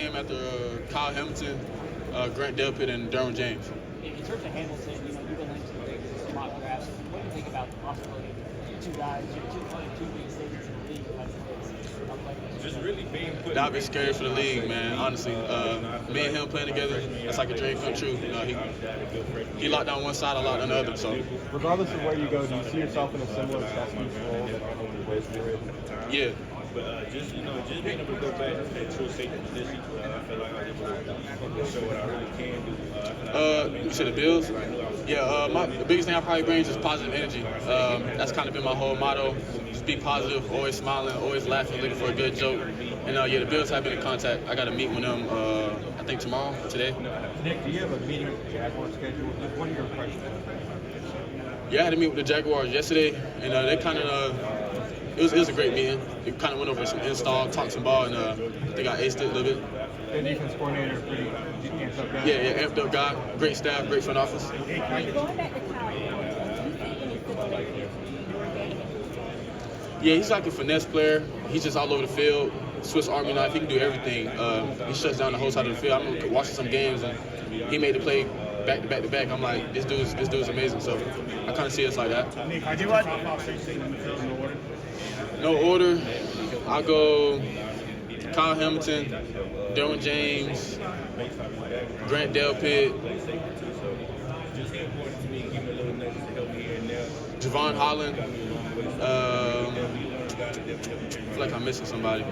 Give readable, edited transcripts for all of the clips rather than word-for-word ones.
Game after Kyle Hamilton, Grant Delpit, and Derwin James. In terms of Hamilton, you've been linked to the big mock drafts. What do you think about the possibility of two guys, two big safeties in the league Just really being put. That'd be scary for the league, man. Honestly, me and him playing together, that's like a dream come true. He locked down one side, I locked down the other. So, regardless of where you go, do you see yourself in a similar chess piece role that was yeah. But just being able to go back to that true safety position, I feel like I just show what I really can do. You said the Bills? Yeah. The biggest thing I probably bring is just positive energy. That's kind of been my whole motto. Just be positive, always smiling, always laughing, looking for a good joke. And the Bills have been in contact. I got to meet with them. I think today. Nick, do you have a meeting with the Jaguars scheduled? What are your impressions? Yeah, I had to meet with the Jaguars yesterday, and they kind of. It was a great meeting. We kind of went over some install, talked some ball, and I think I aced it a little bit. The defense coordinator, pretty amped up guy. Yeah, amped up guy. Great staff, great front office. Going back to Kyle, Yeah, he's like a finesse player. He's just all over the field. Swiss Army knife. He can do everything. He shuts down the whole side of the field. I remember watching some games, and he made the play back to back to back. I'm like, this dude's amazing. So I kind of see us like that. Nick, I do want. No order. I'll go Kyle Hamilton, Derwin James, Grant Delpit, Javon Holland. I feel like I'm missing somebody.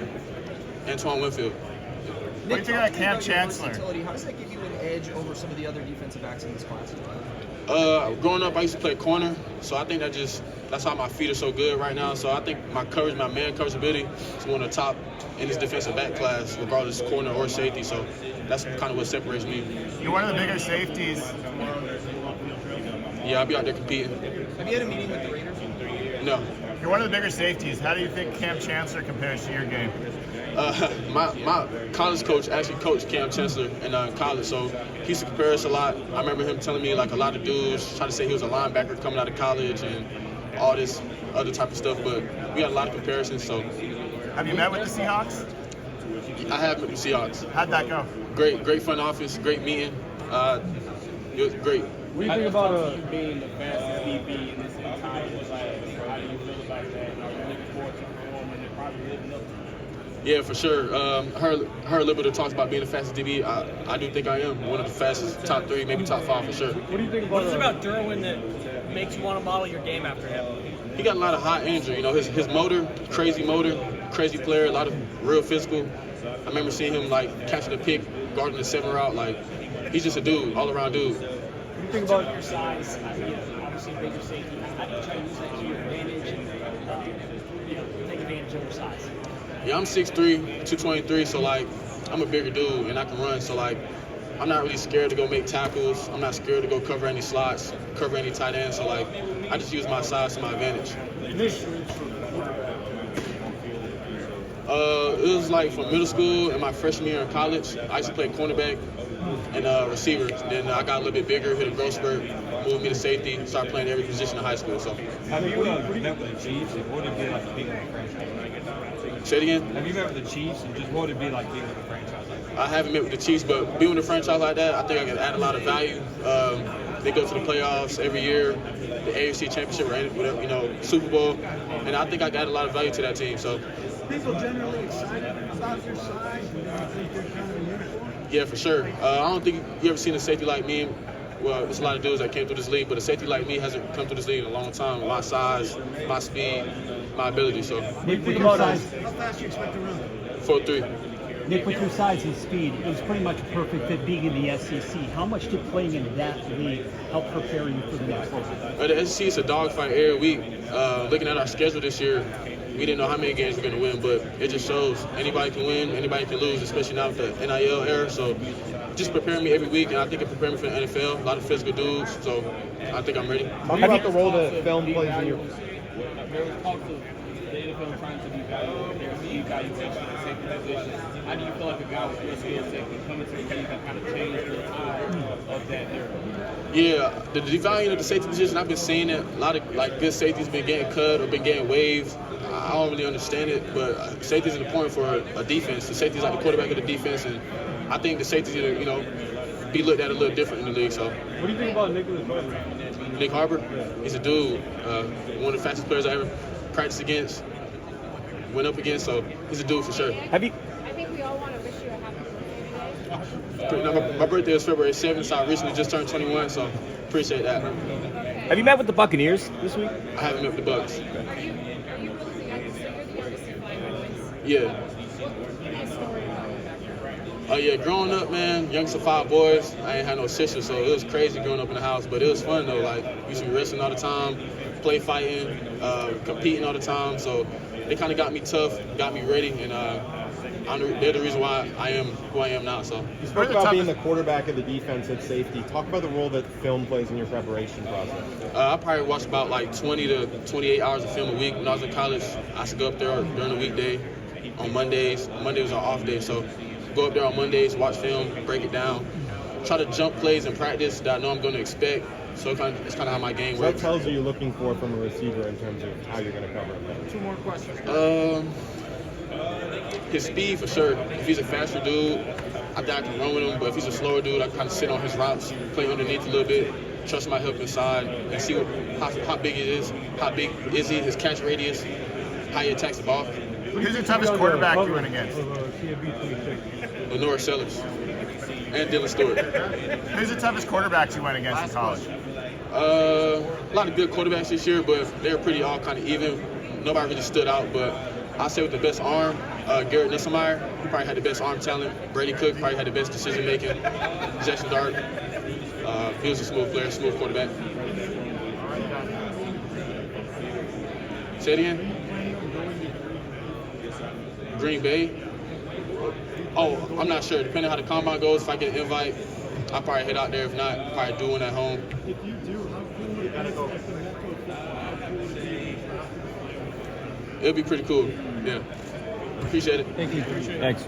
Antoine Winfield. What do you think about Cam Chancellor? How does that give you an edge over some of the other defensive backs in this class? Growing up, I used to play corner, so I think that's why my feet are so good right now. So I think my man coverage ability is one of the top in this defensive back class, regardless of corner or safety. So that's kind of what separates me. You're one of the bigger safeties. Yeah, I'll be out there competing. Have you had a meeting with the Raiders? No. You're one of the bigger safeties. How do you think Cam Chancellor compares to your game? My college coach actually coached Cam Chancellor in college, so he used to compare us a lot. I remember him telling me like a lot of dudes try to say he was a linebacker coming out of college and all this other type of stuff, but we had a lot of comparisons. So, have you met with the Seahawks? I have met with the Seahawks. How'd that go? Great front office, great meeting. It was great. What do you think about being the fastest DB in this entire class? How do you feel about that? Are you looking forward to performing and probably living up to it? Yeah, for sure. Heard a little bit of talks about being the fastest DB. I do think I am one of the fastest, top 3, maybe top 5 for sure. What do you think about? What is it about Derwin that makes you want to model your game after him? He got a lot of high energy. His motor, crazy player, a lot of real physical. I remember seeing him like catching a pick, guarding the 7 route. Like he's just a dude, all around dude. What do you think about your size? Obviously, bigger safety. How do you try to use that to your advantage and take advantage of your size? Yeah, I'm 6'3", 223, so like I'm a bigger dude and I can run. So like I'm not really scared to go make tackles. I'm not scared to go cover any slots, cover any tight ends. So like I just use my size to my advantage. It was like from middle school and my freshman year in college. I used to play cornerback and receiver. Then I got a little bit bigger, hit a growth spurt, moved me to safety, started playing every position in high school. So. Have you met with the Chiefs and what would it be like being with a franchise? Say it again? Have you met with the Chiefs and just what would it be like being with a franchise like that? I haven't met with the Chiefs, but being with a franchise like that, I think I can add a lot of value. They go to the playoffs every year, the AFC Championship, or Super Bowl, and I think I got a lot of value to that team. So. people generally excited about your size and think they're kind of a unicorn? Yeah, for sure. I don't think you ever seen a safety like me. Well, there's a lot of dudes that came through this league, but a safety like me hasn't come through this league in a long time. My size, my speed, my ability. So, Nick, with your size, how fast do you expect to run? 4.3. Nick, with your size and speed, it was pretty much a perfect fit being in the SEC. How much did playing in that league help prepare you for the next one? The SEC is a dogfight every week. Looking at our schedule this year, we didn't know how many games we're going to win, but it just shows anybody can win, anybody can lose, especially now with the NIL era. So just preparing me every week, and I think it prepared me for the NFL. A lot of physical dudes, so I think I'm ready. Talk about the role that film plays in your. There was talks of the NFL trying to devalue their evaluation of safety positions. How do you feel like a guy with your skill set can come into the league and kind of change the tide of that era? Yeah, the devaluing of the safety position, I've been seeing it. A lot of good safeties been getting cut or been getting waived. I don't really understand it, but safety is important for a defense. The safety is like the quarterback of the defense, and I think the safety is, be looked at a little different in the league. So, What do you think about Nicholas Harbor? Nick Harbor, he's a dude, one of the fastest players I ever practiced against, went up against. So he's a dude for sure. I think we all want to wish you a happy birthday today. My birthday is February 7th, so I recently just turned 21. So appreciate that. Have you met with the Buccaneers this week? I haven't met with the Bucs. Are you really the youngest? So you're the youngest of 5 boys. Yeah. What can you story about your background? Oh yeah, growing up, man, youngest of 5 boys. I ain't had no sisters, so it was crazy growing up in the house. But it was fun though. Like, we used to be wrestling all the time, play fighting, competing all the time. So they kind of got me tough, got me ready, and they're the reason why I am who I am now. So You spoke about being the quarterback of the defense at safety. Talk about the role that film plays in your preparation process. I probably watched about like 20 to 28 hours of film a week. When I was in college, I used to go up there during the weekday on Mondays. Monday was our off day, so go up there on Mondays, watch film, break it down, try to jump plays in practice that I know I'm going to expect. So it's kind of how my game What works. tells you looking for from a receiver in terms of how you're going to cover him? 2 more questions. His speed for sure. If he's a faster dude, I think I can run with him. But if he's a slower dude, I kind of sit on his routes, play underneath a little bit, trust my help inside, and see how big it is. How big is he? His catch radius, how he attacks the ball. Who's your toughest quarterback you went against? Lenore Sellers and Dylan Stewart. Who's the toughest quarterbacks you went against in college? A lot of good quarterbacks this year, but they're pretty all kind of even. Nobody really stood out, but I'll say with the best arm, Garrett Nisselmeyer, he probably had the best arm talent. Brady Cook probably had the best decision making. Jackson Dart, he was a smooth player, smooth quarterback. Say it again. Green Bay. Oh, I'm not sure. Depending on how the combine goes, if I get an invite, I'll probably head out there. If not, probably do one at home. If you do, how cool would that It'll be pretty cool. Yeah. Appreciate it. Thank you. Thanks.